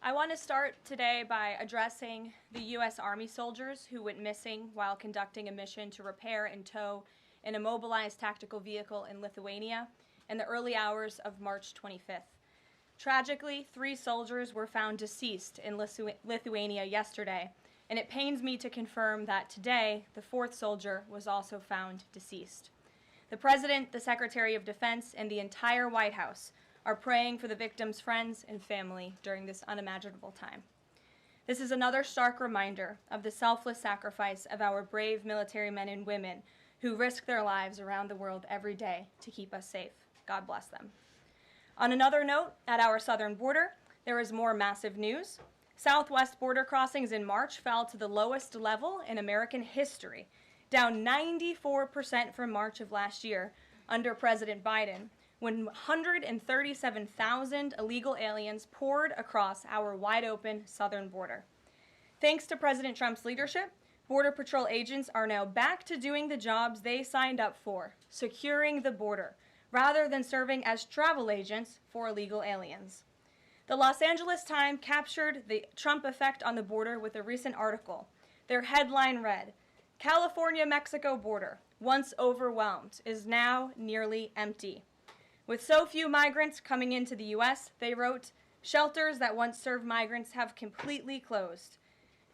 I want to start today by addressing the U.S. Army soldiers who went missing while conducting a mission to repair and tow an immobilized tactical vehicle in Lithuania in the early hours of March 25th. Tragically, 3 soldiers were found deceased in Lithuania yesterday, and it pains me to confirm that today the 4th soldier was also found deceased. The President, the Secretary of Defense, and the entire White House are praying for the victims' friends and family during this unimaginable time. This is another stark reminder of the selfless sacrifice of our brave military men and women who risk their lives around the world every day to keep us safe. God bless them. On another note, at our southern border, there is more massive news. Southwest border crossings in March fell to the lowest level in American history, down 94% from March of last year under President Biden, when 137,000 illegal aliens poured across our wide-open southern border. Thanks to President Trump's leadership, Border Patrol agents are now back to doing the jobs they signed up for, securing the border, rather than serving as travel agents for illegal aliens. The Los Angeles Times captured the Trump effect on the border with a recent article. Their headline read, "California-Mexico border, once overwhelmed, is now nearly empty." With so few migrants coming into the U.S., they wrote, "Shelters that once served migrants have completely closed."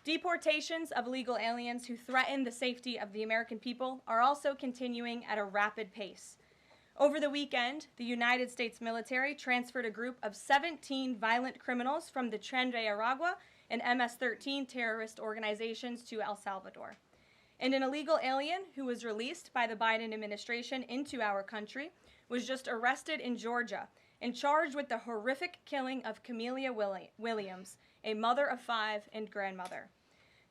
Deportations of illegal aliens who threaten the safety of the American people are also continuing at a rapid pace. Over the weekend, the United States military transferred a group of 17 violent criminals from the Tren de Aragua and MS-13 terrorist organizations to El Salvador. And an illegal alien who was released by the Biden administration into our country was just arrested in Georgia and charged with the horrific killing of Camelia Williams, a mother of 5 and grandmother.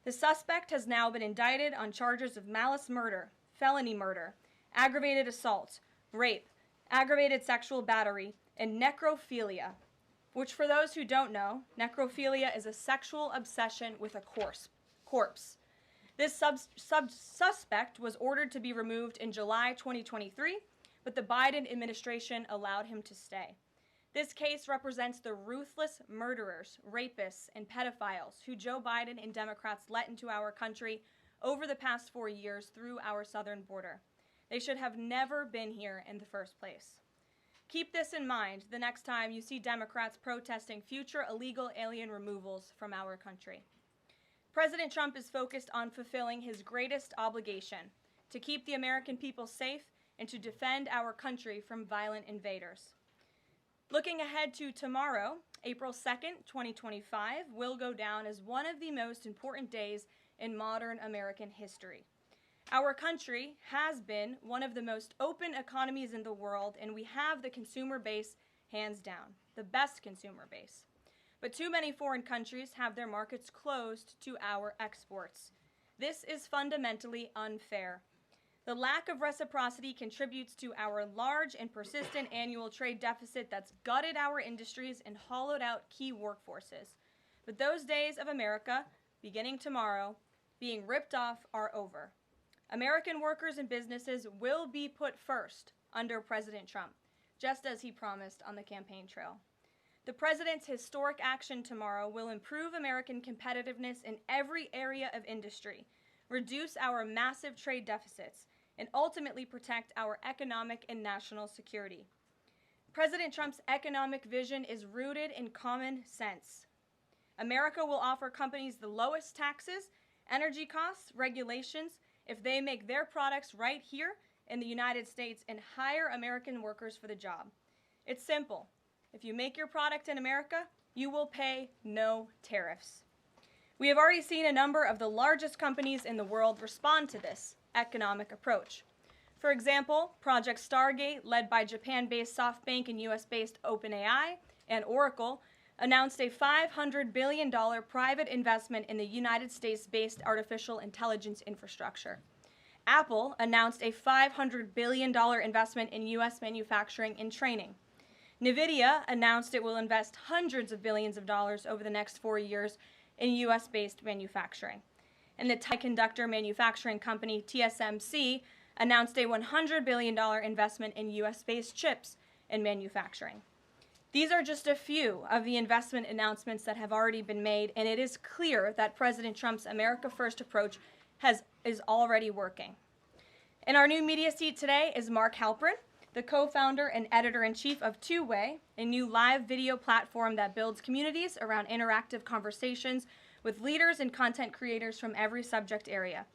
The suspect has now been indicted on charges of malice murder, felony murder, aggravated assault, rape, aggravated sexual battery, and necrophilia, which, for those who don't know, necrophilia is a sexual obsession with a corpse. This suspect was ordered to be removed in July 2023, but the Biden administration allowed him to stay. This case represents the ruthless murderers, rapists, and pedophiles who Joe Biden and Democrats let into our country over the past 4 years through our southern border. They should have never been here in the first place. Keep this in mind the next time you see Democrats protesting future illegal alien removals from our country. President Trump is focused on fulfilling his greatest obligation, to keep the American people safe and to defend our country from violent invaders. Looking ahead to tomorrow, April 2nd, 2025, will go down as one of the most important days in modern American history. Our country has been one of the most open economies in the world, and we have the consumer base hands down, the best consumer base. But too many foreign countries have their markets closed to our exports. This is fundamentally unfair. The lack of reciprocity contributes to our large and persistent annual trade deficit that's gutted our industries and hollowed out key workforces. But those days of America, beginning tomorrow, being ripped off are over. American workers and businesses will be put first under President Trump, just as he promised on the campaign trail. The president's historic action tomorrow will improve American competitiveness in every area of industry, reduce our massive trade deficits, and ultimately protect our economic and national security. President Trump's economic vision is rooted in common sense. America will offer companies the lowest taxes, energy costs, regulations, if they make their products right here in the United States and hire American workers for the job. It's simple. If you make your product in America, you will pay no tariffs. We have already seen a number of the largest companies in the world respond to this economic approach. For example, Project Stargate, led by Japan-based SoftBank and US-based OpenAI, and Oracle, announced a $500 billion private investment in the United States-based artificial intelligence infrastructure. Apple announced a $500 billion investment in U.S. manufacturing and training. NVIDIA announced it will invest hundreds of billions of dollars over the next 4 years in U.S.-based manufacturing. And the semiconductor manufacturing company TSMC announced a $100 billion investment in U.S.-based chips and manufacturing. These are just a few of the investment announcements that have already been made, and it is clear that President Trump's America First approach is already working. In our new media seat today is Mark Halperin, the co-founder and editor-in-chief of Two Way, a new live video platform that builds communities around interactive conversations with leaders and content creators from every subject area.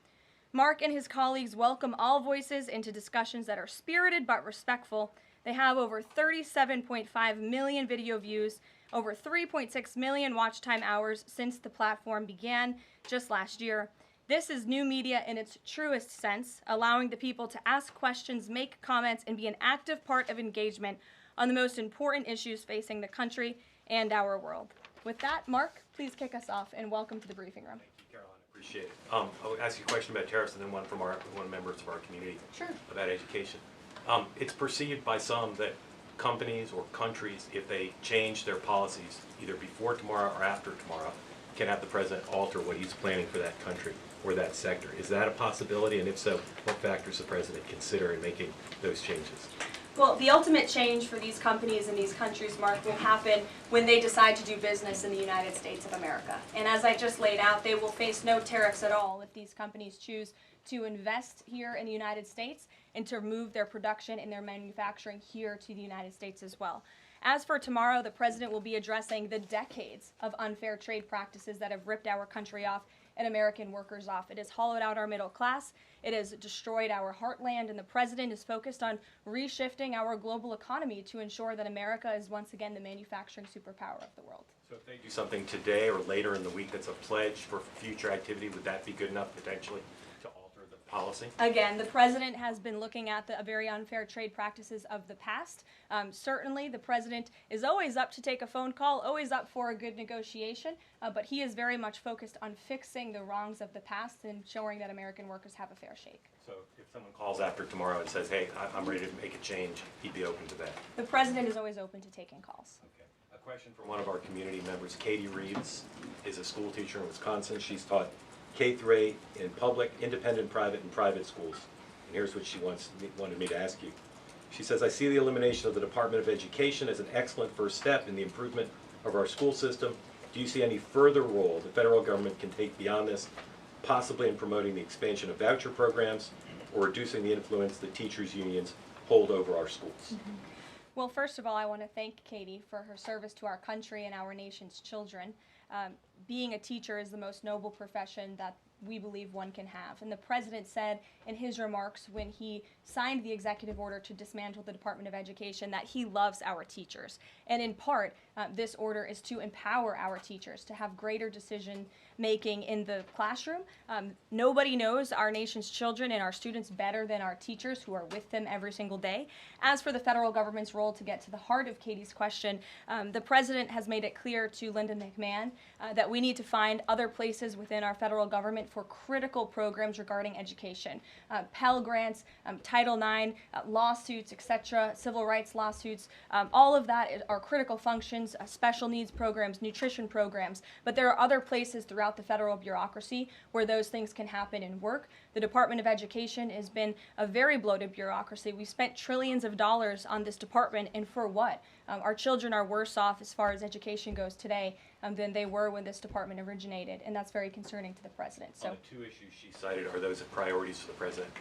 Mark and his colleagues welcome all voices into discussions that are spirited but respectful. They have over 37.5 million video views, over 3.6 million watch time hours since the platform began just last year. This is new media in its truest sense, allowing the people to ask questions, make comments, and be an active part of engagement on the most important issues facing the country and our world. With that, Mark, please kick us off, and welcome to the briefing room. Thank you, Caroline. Appreciate it. I'll ask you a question about tariffs and then one from members of our community. Sure. About education. It's perceived by some that companies or countries, if they change their policies either before tomorrow or after tomorrow, can have the president alter what he's planning for that country or that sector. Is that a possibility? And if so, what factors the president consider in making those changes? Well, the ultimate change for these companies and these countries, Mark, will happen when they decide to do business in the United States of America. And as I just laid out, they will face no tariffs at all if these companies choose to invest here in the United States and to move their production and their manufacturing here to the United States as well. As for tomorrow, the president will be addressing the decades of unfair trade practices that have ripped our country off and American workers off. It has hollowed out our middle class. It has destroyed our heartland, and the president is focused on reshifting our global economy to ensure that America is once again the manufacturing superpower of the world. So if they do something today or later in the week that's a pledge for future activity, would that be good enough potentially to alter the policy? Again, the president has been looking at the very unfair trade practices of the past. Certainly, the president is always up to take a phone call, always up for a good negotiation, but he is very much focused on fixing the wrongs of the past and ensuring that American workers have a fair shake. So if someone calls after tomorrow and says, hey, I'm ready to make a change, he'd be open to that? The president is always open to taking calls. Okay. A question from one of our community members. Katie Reeves is a school teacher in Wisconsin. She's taught K through 8 in public, independent, private, and private schools. And here's what she wanted me to ask you. She says, I see the elimination of the Department of Education as an excellent first step in the improvement of our school system. Do you see any further role the federal government can take beyond this, possibly in promoting the expansion of voucher programs or reducing the influence that teachers' unions hold over our schools? Mm-hmm. Well, first of all, I want to thank Katie for her service to our country and our nation's children. Being a teacher is the most noble profession that we believe one can have. And the president said in his remarks when he signed the executive order to dismantle the Department of Education that he loves our teachers. And in part, this order is to empower our teachers to have greater decision making in the classroom. Nobody knows our nation's children and our students better than our teachers who are with them every single day. As for the federal government's role, to get to the heart of Katie's question, the president has made it clear to Linda McMahon that we need to find other places within our federal government for critical programs regarding education. Pell Grants, Title IX, lawsuits, etc., civil rights lawsuits, all of that are critical functions, special needs programs, nutrition programs, but there are other places throughout the federal bureaucracy where those things can happen and work. The Department of Education has been a very bloated bureaucracy. We spent trillions of dollars on this department, and for what? Our children are worse off as far as education goes today than they were when this department originated, and that's very concerning to the president. So, the two issues she cited are those priorities for the president: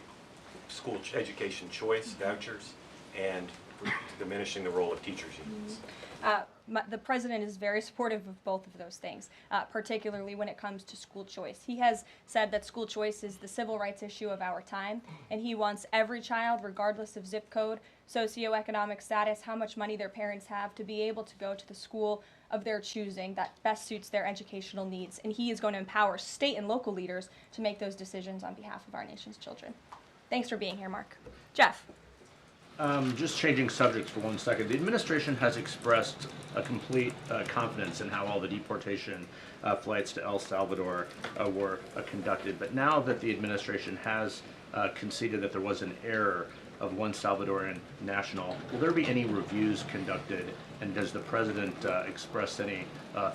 school education choice, vouchers, and diminishing the role of teachers' unions. The president is very supportive of both of those things, particularly when it comes to school choice. He has said that school choice is the civil rights issue of our time, and he wants every child, regardless of zip code, socioeconomic status, how much money their parents have, to be able to go to the school of their choosing that best suits their educational needs. And he is going to empower state and local leaders to make those decisions on behalf of our nation's children. Thanks for being here, Mark. Jeff. Just changing subjects for 1 second. The administration has expressed a complete confidence in how all the deportation flights to El Salvador were conducted. But now that the administration has conceded that there was an error of one Salvadoran national, will there be any reviews conducted? And does the president express any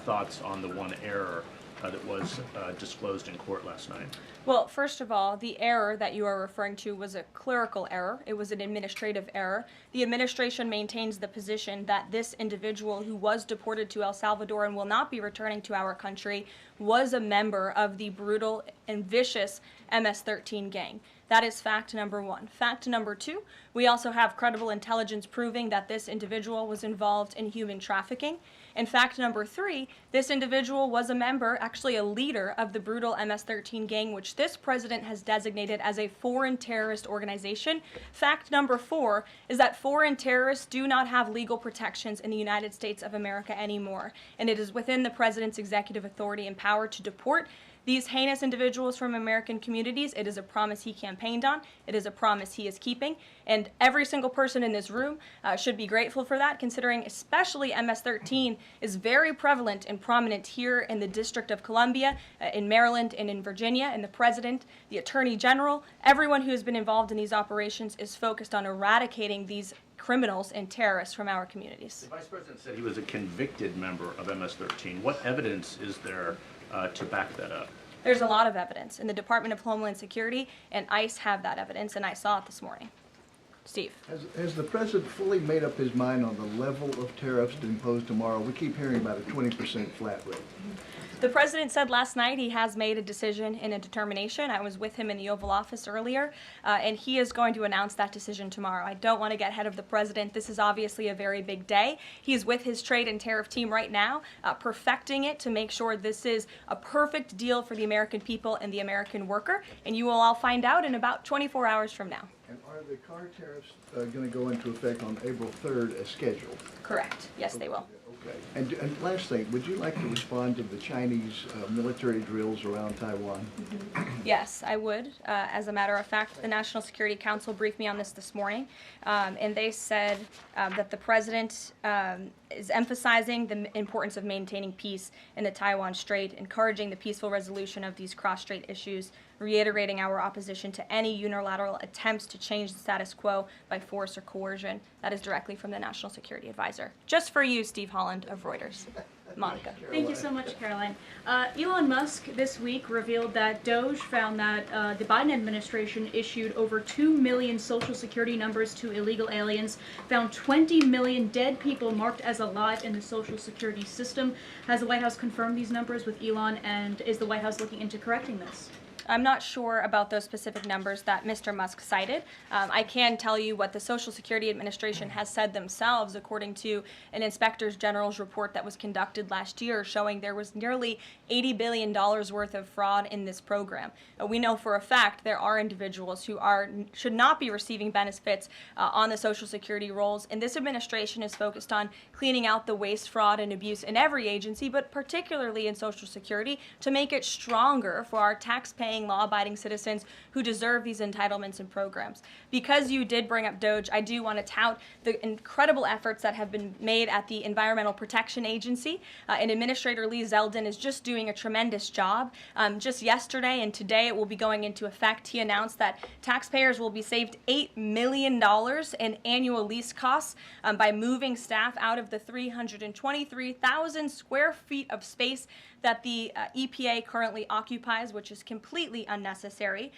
thoughts on the one error that was disclosed in court last night? Well, first of all, the error that you are referring to was a clerical error. It was an administrative error. The administration maintains the position that this individual who was deported to El Salvador and will not be returning to our country was a member of the brutal and vicious MS-13 gang. That is fact number one. Fact number two, we also have credible intelligence proving that this individual was involved in human trafficking. And fact number three, this individual was a member, actually a leader of the brutal MS-13 gang, which this president has designated as a foreign terrorist organization. Fact number four is that foreign terrorists do not have legal protections in the United States of America anymore, and it is within the president's executive authority and power to deport these heinous individuals from American communities. It is a promise he campaigned on. It is a promise he is keeping. And every single person in this room should be grateful for that, considering especially MS-13 is very prevalent and prominent here in the District of Columbia, in Maryland, and in Virginia. And the president, the attorney general, everyone who has been involved in these operations is focused on eradicating these criminals and terrorists from our communities. The vice president said he was a convicted member of MS-13. What evidence is there to back that up? There's a lot of evidence, and the Department of Homeland Security and ICE have that evidence, and I saw it this morning. Steve. Has the president fully made up his mind on the level of tariffs to impose tomorrow? We keep hearing about a 20% flat rate. The president said last night he has made a decision and a determination. I was with him in the Oval Office earlier, and he is going to announce that decision tomorrow. I don't want to get ahead of the president. This is obviously a very big day. He's with his trade and tariff team right now, perfecting it to make sure this is a perfect deal for the American people and the American worker, and you will all find out in about 24 hours from now. And are the car tariffs going to go into effect on April 3rd as scheduled? Correct. Yes, they will. Okay. And last thing, would you like to respond to the Chinese military drills around Taiwan? Yes, I would. As a matter of fact, the National Security Council briefed me on this morning, and they said that the president is emphasizing the importance of maintaining peace in the Taiwan Strait, encouraging the peaceful resolution of these cross-strait issues, reiterating our opposition to any unilateral attempts to change the status quo by force or coercion. That is directly from the National Security Advisor. Just for you, Steve Holland of Reuters. Monica. Thank you so much, Caroline. Elon Musk this week revealed that Doge found that the Biden administration issued over 2 million Social Security numbers to illegal aliens, found 20 million dead people marked as alive in the Social Security system. Has the White House confirmed these numbers with Elon, and is the White House looking into correcting this? I'm not sure about those specific numbers that Mr. Musk cited. I can tell you what the Social Security Administration has said themselves, according to an Inspector General's report that was conducted last year, showing there was nearly $80 billion worth of fraud in this program. We know for a fact there are individuals who should not be receiving benefits on the Social Security rolls, and this administration is focused on cleaning out the waste, fraud, and abuse in every agency, but particularly in Social Security, to make it stronger for our tax-paying, law-abiding citizens who deserve these entitlements and programs. Because you did bring up Doge, I do want to tout the incredible efforts that have been made at the Environmental Protection Agency, and Administrator Lee Zeldin is just doing a tremendous job. Just yesterday and today it will be going into effect. He announced that taxpayers will be saved $8 million in annual lease costs by moving staff out of the 323,000 square feet of space that the EPA currently occupies, which is completely unnecessary.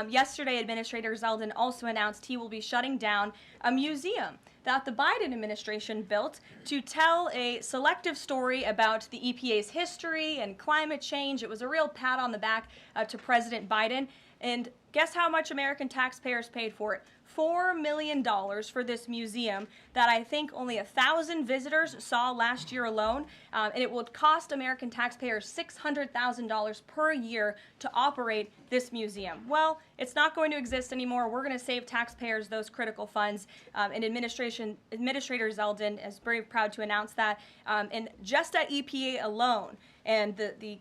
Yesterday, Administrator Zeldin also announced he will be shutting down a museum that the Biden administration built to tell a selective story about the EPA's history and climate change. It was a real pat on the back to President Biden. And guess how much American taxpayers paid for it? $4 million for this museum that I think only 1,000 visitors saw last year alone, and it will cost American taxpayers $600,000 per year to operate this museum. Well, it's not going to exist anymore. We're going to save taxpayers those critical funds, and Administrator Zeldin is very proud to announce that. And just at EPA alone, and the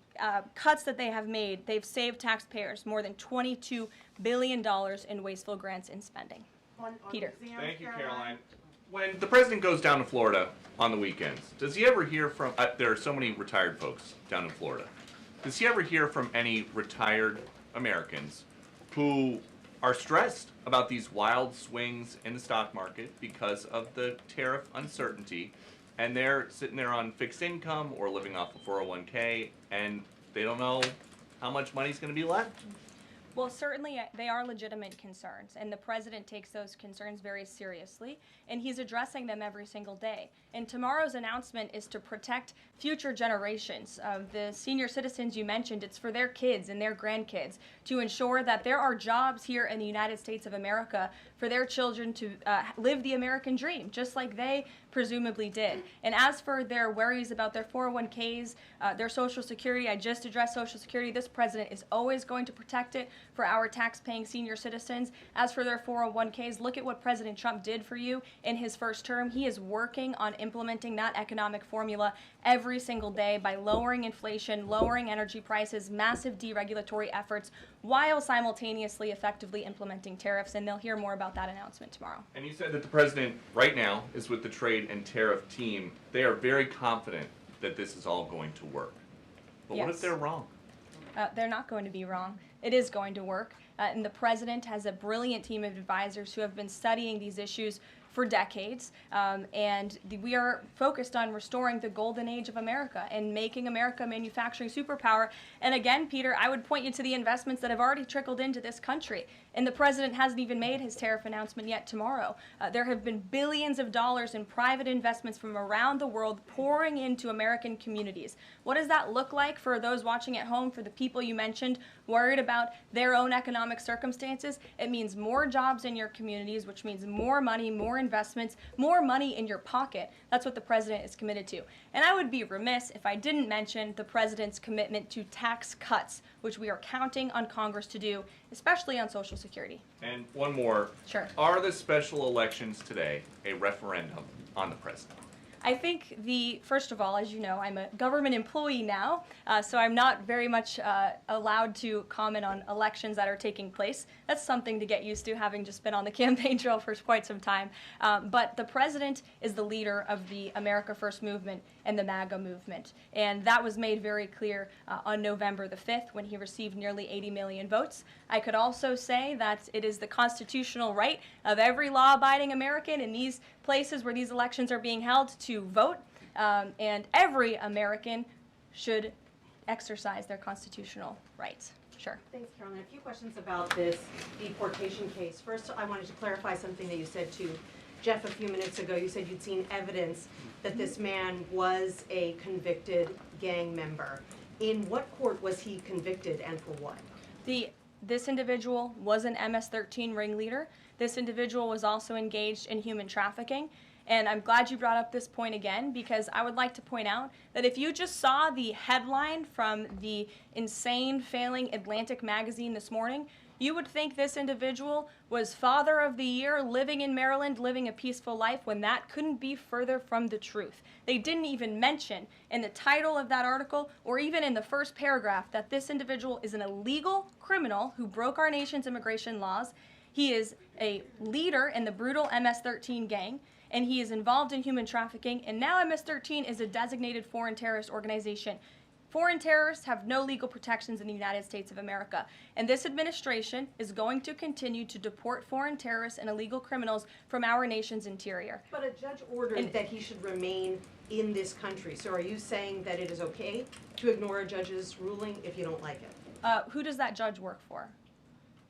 cuts that they have made, they've saved taxpayers more than $22 billion in wasteful grants and spending. Peter. Thank you, Caroline. When the president goes down to Florida on the weekends, does he ever hear from, there are so many retired folks down in Florida, does he ever hear from any retired Americans who are stressed about these wild swings in the stock market because of the tariff uncertainty, and they're sitting there on fixed income or living off a 401k, and they don't know how much money's going to be left. Well, certainly they are legitimate concerns, and the president takes those concerns very seriously, and he's addressing them every single day. And tomorrow's announcement is to protect future generations of the senior citizens you mentioned. It's for their kids and their grandkids to ensure that there are jobs here in the United States of America for their children to live the American dream, just like they presumably did. And as for their worries about their 401ks, their Social Security, I just addressed Social Security. This president is always going to protect it for our tax-paying senior citizens. As for their 401ks, look at what President Trump did for you in his first term. He is working on implementing that economic formula every single day by lowering inflation, lowering energy prices, massive deregulatory efforts, while simultaneously effectively implementing tariffs, and they'll hear more about that announcement tomorrow. And you said that the president right now is with the trade and tariff team. They are very confident that this is all going to work. But what if Yes. they're wrong? They're not going to be wrong. It is going to work. And the president has a brilliant team of advisors who have been studying these issues for decades. We are focused on restoring the golden age of America and making America a manufacturing superpower. And again, Peter, I would point you to the investments that have already trickled into this country. And the president hasn't even made his tariff announcement yet tomorrow. There have been billions of dollars in private investments from around the world pouring into American communities. What does that look like for those watching at home, for the people you mentioned worried about their own economic circumstances? It means more jobs in your communities, which means more money, more investments, more money in your pocket. That's what the president is committed to. And I would be remiss if I didn't mention the president's commitment to tax cuts, which we are counting on Congress to do, especially on Social Security. And one more. Sure. Are the special elections today a referendum on the president? I think first of all, as you know, I'm a government employee now, so I'm not very much allowed to comment on elections that are taking place. That's something to get used to, having just been on the campaign trail for quite some time. But the president is the leader of the America First movement and the MAGA movement. And that was made very clear on November the 5th when he received nearly 80 million votes. I could also say that it is the constitutional right of every law-abiding American in these places where these elections are being held to vote, and every American should exercise their constitutional rights. Sure. Thanks, Karoline. A few questions about this deportation case. First, I wanted to clarify something that you said to Jeff a few minutes ago. You said you'd seen evidence that this man was a convicted gang member. In what court was he convicted and for what? This individual was an MS-13 ringleader. This individual was also engaged in human trafficking. And I'm glad you brought up this point again, because I would like to point out that if you just saw the headline from the insane, failing Atlantic magazine this morning, you would think this individual was Father of the Year, living in Maryland, living a peaceful life, when that couldn't be further from the truth. They didn't even mention in the title of that article, or even in the first paragraph, that this individual is an illegal criminal who broke our nation's immigration laws. He is a leader in the brutal MS-13 gang, and he is involved in human trafficking, and now MS-13 is a designated foreign terrorist organization. Foreign terrorists have no legal protections in the United States of America, and this administration is going to continue to deport foreign terrorists and illegal criminals from our nation's interior. But a judge ordered that he should remain in this country. So are you saying that it is okay to ignore a judge's ruling if you don't like it? Who does that judge work for?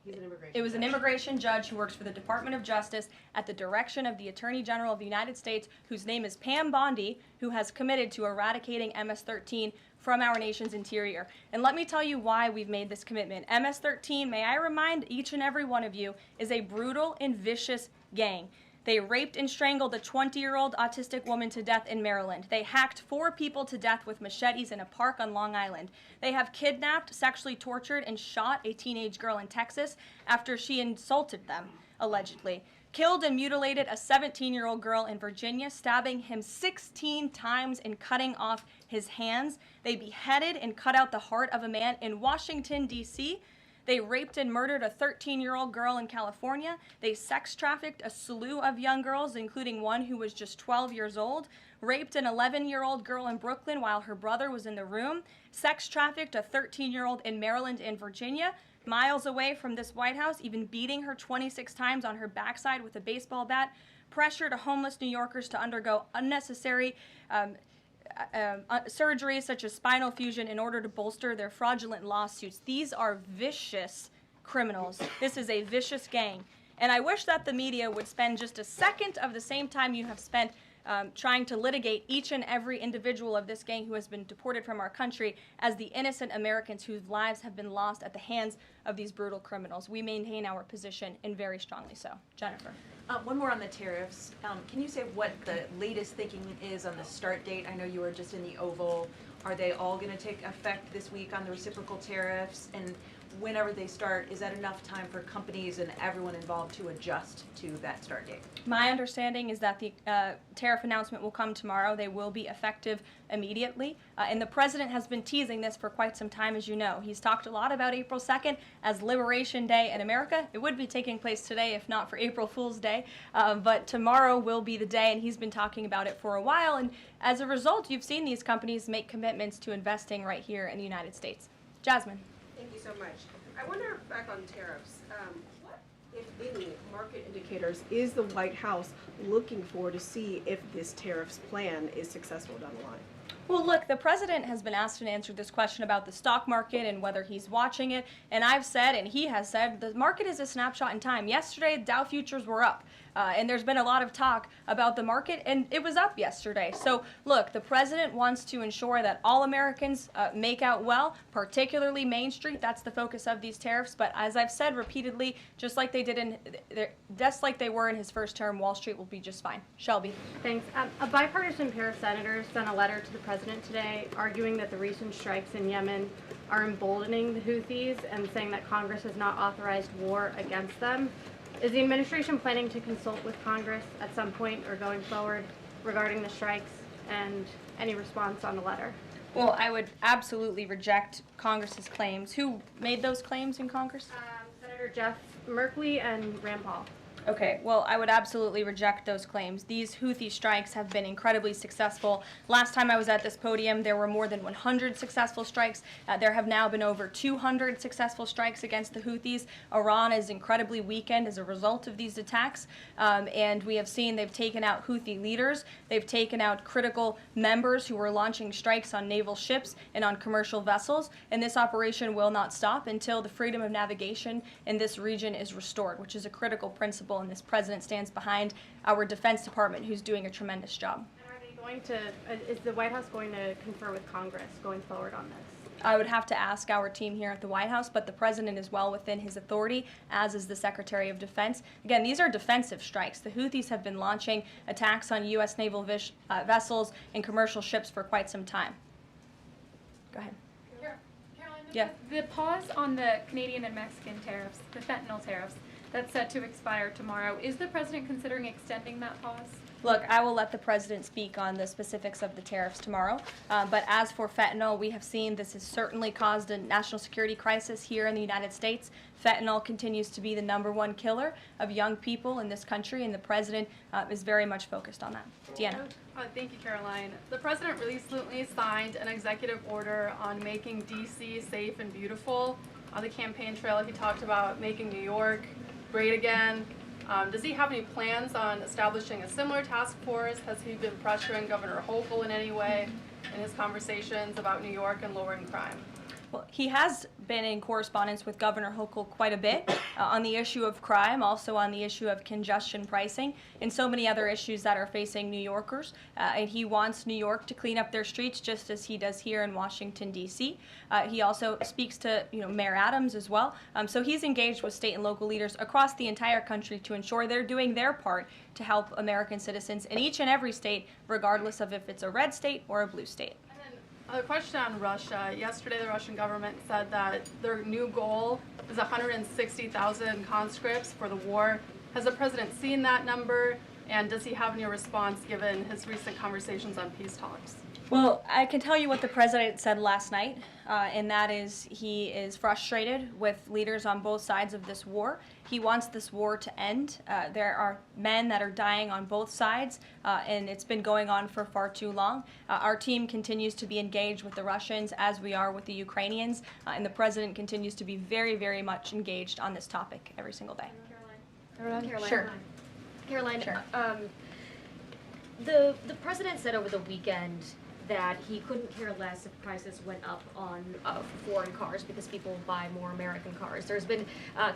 He's an immigration It was an judge. immigration judge who works for the Department of Justice at the direction of the Attorney General of the United States, whose name is Pam Bondi, who has committed to eradicating MS-13 from our nation's interior. And let me tell you why we've made this commitment. MS-13, may I remind each and every one of you, is a brutal and vicious gang. They raped and strangled a 20-year-old autistic woman to death in Maryland. They hacked 4 people to death with machetes in a park on Long Island. They have kidnapped, sexually tortured, and shot a teenage girl in Texas after she insulted them, allegedly. Killed and mutilated a 17-year-old girl in Virginia, stabbing him 16 times and cutting off his hands. They beheaded and cut out the heart of a man in Washington, D.C. They raped and murdered a 13-year-old girl in California. They sex trafficked a slew of young girls, including one who was just 12 years old. Raped an 11-year-old girl in Brooklyn while her brother was in the room. Sex trafficked a 13-year-old in Maryland and Virginia, miles away from this White House, even beating her 26 times on her backside with a baseball bat. Pressured homeless New Yorkers to undergo unnecessary surgeries such as spinal fusion in order to bolster their fraudulent lawsuits. These are vicious criminals. This is a vicious gang. And I wish that the media would spend just a second of the same time you have spent trying to litigate each and every individual of this gang who has been deported from our country as the innocent Americans whose lives have been lost at the hands of these brutal criminals. We maintain our position, and very strongly so. Jennifer. One more on the tariffs. Can you say what the latest thinking is on the start date? I know you were just in the Oval. Are they all going to take effect this week on the reciprocal tariffs? And whenever they start, is that enough time for companies and everyone involved to adjust to that start date? My understanding is that the tariff announcement will come tomorrow. They will be effective immediately. And the president has been teasing this for quite some time, as you know. He's talked a lot about April 2nd as Liberation Day in America. It would be taking place today if not for April Fool's Day. But tomorrow will be the day, and he's been talking about it for a while. And as a result, you've seen these companies make commitments to investing right here in the United States. Jasmine. Thank you so much. I wonder, back on tariffs, what, if any, market indicators is the White House looking for to see if this tariffs plan is successful down the line? Well, look, the president has been asked and answered this question about the stock market and whether he's watching it. And I've said, and he has said, the market is a snapshot in time. Yesterday, Dow futures were up. And there's been a lot of talk about the market, and it was up yesterday. So, look, the president wants to ensure that all Americans make out well, particularly Main Street. That's the focus of these tariffs. But as I've said repeatedly, just like they were in his first term, Wall Street will be just fine. Shelby. Thanks. A bipartisan pair of senators sent a letter to the president today arguing that the recent strikes in Yemen are emboldening the Houthis and saying that Congress has not authorized war against them. Is the administration planning to consult with Congress at some point or going forward regarding the strikes, and any response on the letter? Well, I would absolutely reject Congress's claims. Who made those claims in Congress? Senator Jeff Merkley and Rand Paul. Okay, well, I would absolutely reject those claims. These Houthi strikes have been incredibly successful. Last time I was at this podium, there were more than 100 successful strikes. There have now been over 200 successful strikes against the Houthis. Iran is incredibly weakened as a result of these attacks, and we have seen they've taken out Houthi leaders. They've taken out critical members who were launching strikes on naval ships and on commercial vessels, and this operation will not stop until the freedom of navigation in this region is restored, which is a critical principle. And this president stands behind our Defense Department, who's doing a tremendous job. And are they going to, is the White House going to confer with Congress going forward on this? I would have to ask our team here at the White House, but the president is well within his authority, as is the Secretary of Defense. Again, these are defensive strikes. The Houthis have been launching attacks on U.S. naval vessels and commercial ships for quite some time. Go ahead. Caroline, Yeah. the pause on the Canadian and Mexican tariffs, the fentanyl tariffs, that's set to expire tomorrow. Is the president considering extending that pause? Look, I will let the president speak on the specifics of the tariffs tomorrow. But as for fentanyl, we have seen this has certainly caused a national security crisis here in the United States. Fentanyl continues to be the #1 killer of young people in this country, and the president is very much focused on that. Deanna. Thank you, Caroline. The president recently signed an executive order on making D.C. safe and beautiful. On the campaign trail, he talked about making New York great again. Does he have any plans on establishing a similar task force? Has he been pressuring Governor Hochul in any way in his conversations about New York and lowering crime? Well, he has been in correspondence with Governor Hochul quite a bit on the issue of crime, also on the issue of congestion pricing, and so many other issues that are facing New Yorkers. And he wants New York to clean up their streets just as he does here in Washington, D.C. He also speaks to Mayor Adams as well. So he's engaged with state and local leaders across the entire country to ensure they're doing their part to help American citizens in each and every state, regardless of if it's a red state or a blue state. A question on Russia. Yesterday, the Russian government said that their new goal is 160,000 conscripts for the war. Has the president seen that number, and does he have any response given his recent conversations on peace talks? Well, I can tell you what the president said last night, and that is he is frustrated with leaders on both sides of this war. He wants this war to end. There are men that are dying on both sides, and it's been going on for far too long. Our team continues to be engaged with the Russians as we are with the Ukrainians, and the president continues to be very, very much engaged on this topic every single day. Caroline? Sure. Caroline, Sure. The president said over the weekend that he couldn't care less if prices went up on foreign cars because people buy more American cars. There's been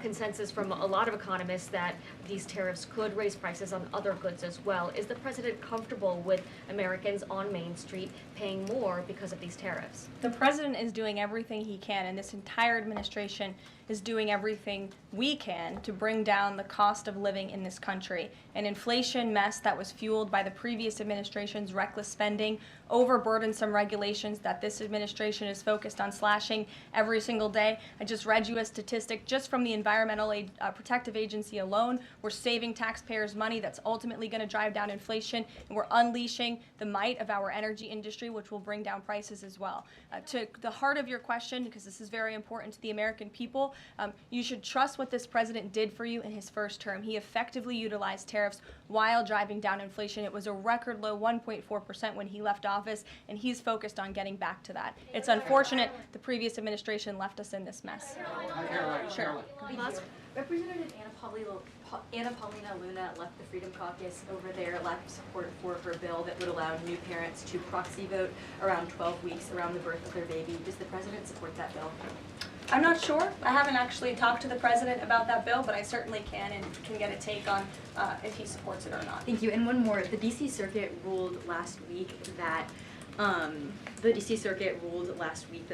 consensus from a lot of economists that these tariffs could raise prices on other goods as well. Is the president comfortable with Americans on Main Street paying more because of these tariffs? The president is doing everything he can, and this entire administration is doing everything we can to bring down the cost of living in this country. An inflation mess that was fueled by the previous administration's reckless spending, overburdensome regulations that this administration is focused on slashing every single day. I just read you a statistic just from the Environmental Protective Agency alone. We're saving taxpayers money that's ultimately going to drive down inflation, and we're unleashing the might of our energy industry, which will bring down prices as well. To the heart of your question, because this is very important to the American people, you should trust what this president did for you in his first term. He effectively utilized tariffs while driving down inflation. It was a record low 1.4% when he left office, and he's focused on getting back to that. It's unfortunate the previous administration left us in this mess. Sure. Representative Anna Paulina Luna left the Freedom Caucus over their lack of support for her bill that would allow new parents to proxy vote around 12 weeks around the birth of their baby. Does the president support that bill? I'm not sure. I haven't actually talked to the president about that bill, but I certainly can and can get a take on if he supports it or not. Thank you. And one more. The D.C. Circuit ruled last week that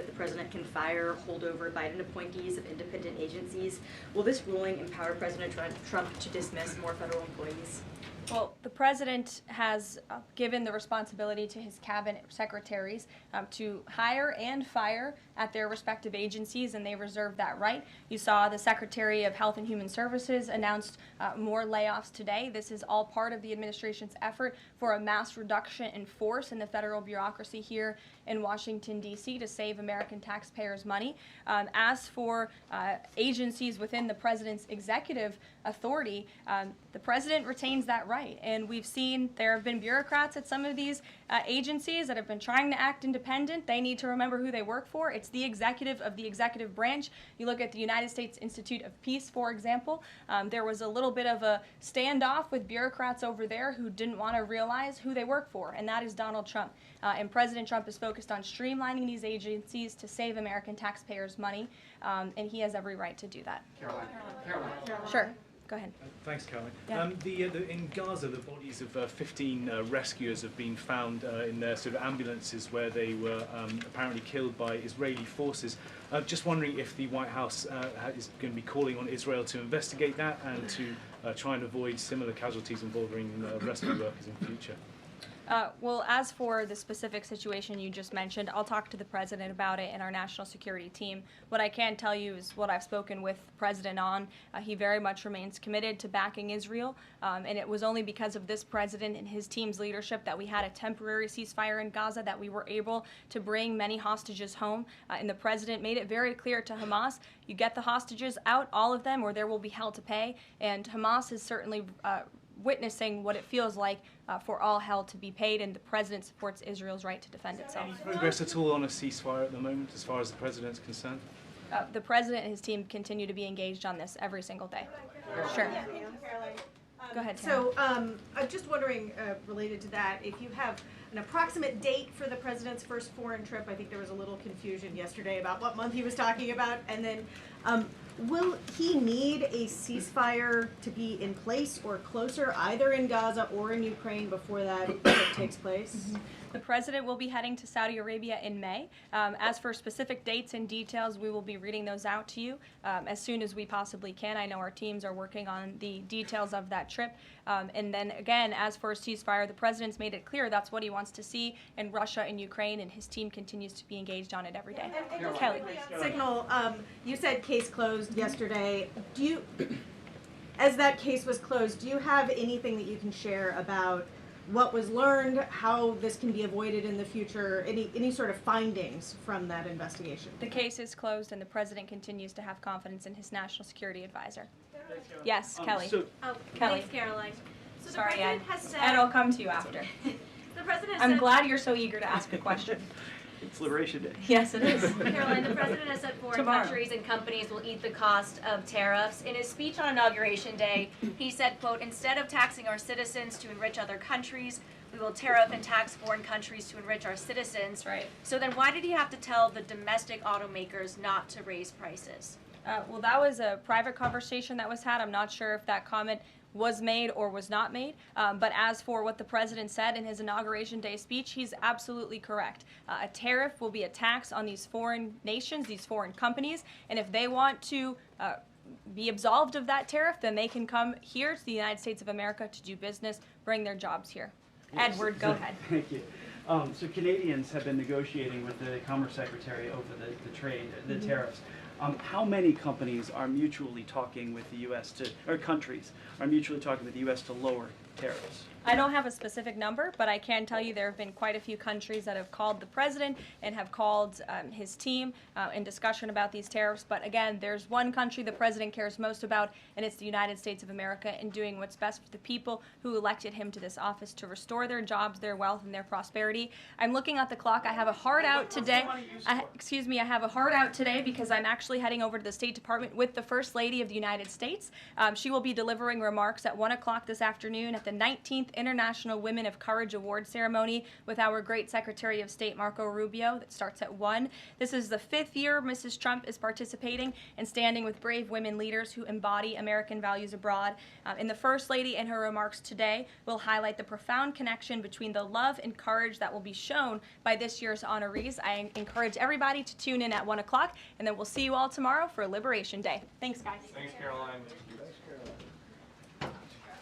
the president can fire holdover Biden appointees of independent agencies. Will this ruling empower President Trump to dismiss more federal employees? Well, the president has given the responsibility to his cabinet secretaries to hire and fire at their respective agencies, and they reserve that right. You saw the Secretary of Health and Human Services announced more layoffs today. This is all part of the administration's effort for a mass reduction in force in the federal bureaucracy here in Washington, D.C. to save American taxpayers money. As for agencies within the president's executive authority, the president retains that right. And we've seen there have been bureaucrats at some of these agencies that have been trying to act independent. They need to remember who they work for. It's the executive of the executive branch. You look at the United States Institute of Peace, for example. There was a little bit of a standoff with bureaucrats over there who didn't want to realize who they work for, and that is Donald Trump. And President Trump is focused on streamlining these agencies to save American taxpayers money, and he has every right to do that. Caroline. Sure. Go ahead. Thanks, Caroline. Yeah. In Gaza, the bodies of 15 rescuers have been found in their sort of ambulances where they were apparently killed by Israeli forces. Just wondering if the White House is going to be calling on Israel to investigate that and to try and avoid similar casualties involving rescue workers in future. Well, as for the specific situation you just mentioned, I'll talk to the president about it and our national security team. What I can tell you is what I've spoken with the president on. He very much remains committed to backing Israel, and it was only because of this president and his team's leadership that we had a temporary ceasefire in Gaza, that we were able to bring many hostages home. And the president made it very clear to Hamas, you get the hostages out, all of them, or there will be hell to pay. And Hamas is certainly witnessing what it feels like for all hell to be paid, and the president supports Israel's right to defend itself. Any progress at all on a ceasefire at the moment, as far as the president's concerned? The president and his team continue to be engaged on this every single day. Sure. Go ahead, Tam. So I'm just wondering, related to that, if you have an approximate date for the president's first foreign trip. I think there was a little confusion yesterday about what month he was talking about. And then will he need a ceasefire to be in place or closer, either in Gaza or in Ukraine, before that trip takes place? Mm-hmm. The president will be heading to Saudi Arabia in May. As for specific dates and details, we will be reading those out to you as soon as we possibly can. I know our teams are working on the details of that trip. And then again, as for a ceasefire, the president's made it clear that's what he wants to see in Russia and Ukraine, and his team continues to be engaged on it every day. And Kelly. Signal, you said case closed yesterday. Do you, as that case was closed, do you have anything that you can share about what was learned, how this can be avoided in the future, any sort of findings from that investigation? The case is closed, and the president continues to have confidence in his national security advisor. Yes, Kelly. Thanks, Caroline. So Sorry, the president Ed. has said. Ed, I'll come to you after. The president I'm said, glad you're so eager to ask a question. It's Liberation Day. Yes, it is. Caroline, the president has said foreign Tomorrow. countries and companies will eat the cost of tariffs. In his speech on Inauguration Day, he said, quote, "Instead of taxing our citizens to enrich other countries, we will tariff and tax foreign countries to enrich our citizens. Right. So then why did he have to tell the domestic automakers not to raise prices? Well, that was a private conversation that was had. I'm not sure if that comment was made or was not made. But as for what the president said in his Inauguration Day speech, he's absolutely correct. A tariff will be a tax on these foreign nations, these foreign companies, and if they want to be absolved of that tariff, then they can come here to the United States of America to do business, bring their jobs here. Yes. Edward, go ahead. Thank you. So Canadians have been negotiating with the Commerce Secretary over the trade, the tariffs. How many companies are mutually talking with the U.S. or countries are mutually talking with the U.S. to lower tariffs? I don't have a specific number, but I can tell you there have been quite a few countries that have called the president and have called his team in discussion about these tariffs. But again, there's one country the president cares most about, and it's the United States of America, and doing what's best for the people who elected him to this office to restore their jobs, their wealth, and their prosperity. I'm looking at the clock. I have a hard out today. I have a hard out today because I'm actually heading over to the State Department with the First Lady of the United States. She will be delivering remarks at 1 o'clock this afternoon at the 19th International Women of Courage Award ceremony with our great Secretary of State Marco Rubio that starts at 1. This is the 5th year Mrs. Trump is participating and standing with brave women leaders who embody American values abroad. And the First Lady in her remarks today will highlight the profound connection between the love and courage that will be shown by this year's honorees. I encourage everybody to tune in at 1 o'clock, and then we'll see you all tomorrow for Liberation Day. Thanks, guys. Thanks, Caroline.